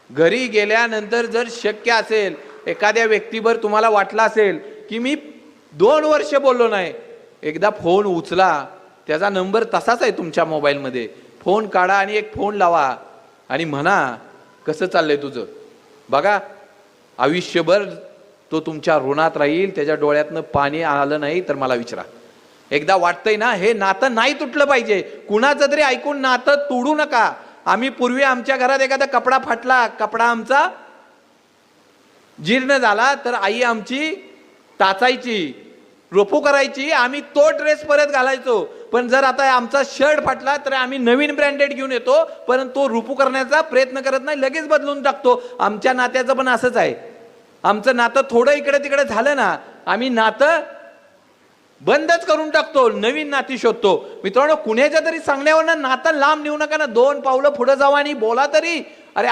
घरी गेल्यानंतर जर शक्य असेल, एखाद्या व्यक्तीवर तुम्हाला वाटलं असेल की मी 2 वर्ष बोललो नाही, एकदा फोन उचला, त्याचा नंबर तसाच आहे तुमच्या मोबाईलमध्ये, फोन काढा आणि एक फोन लावा आणि म्हणा कसं चाललंय तुझं. बघा आयुष्यभर तो तुमच्या ऋणात राहील. त्याच्या डोळ्यातनं पाणी आलं नाही तर मला विचारा. एकदा वाटतंय ना, हे नातं नाही तुटलं पाहिजे. कुणाचं तरी ऐकून नातं तोडू नका. आम्ही पूर्वी आमच्या घरात एखादा कपडा फाटला, कपडा आमचा जीर्ण झाला तर आई आमची टाचायची, रोपू करायची, आम्ही तो ड्रेस परत घालायचो. पण जर आता आमचा शर्ट फाटला तर आम्ही नवीन ब्रँडेड घेऊन येतो, परंतु तो रुपू करण्याचा प्रयत्न करत नाही, लगेच बदलून टाकतो. आमच्या नात्याचं पण असंच आहे. आमचं नातं थोडं इकडे तिकडे झालं ना, आम्ही नातं बंदच करून टाकतो, नवीन नाती शोधतो. मित्रांनो, कुणाच्या तरी सांगण्यावर नातं लांब नेऊ नका ना. 2 पावलं पुढे जावा आणि बोला तरी. अरे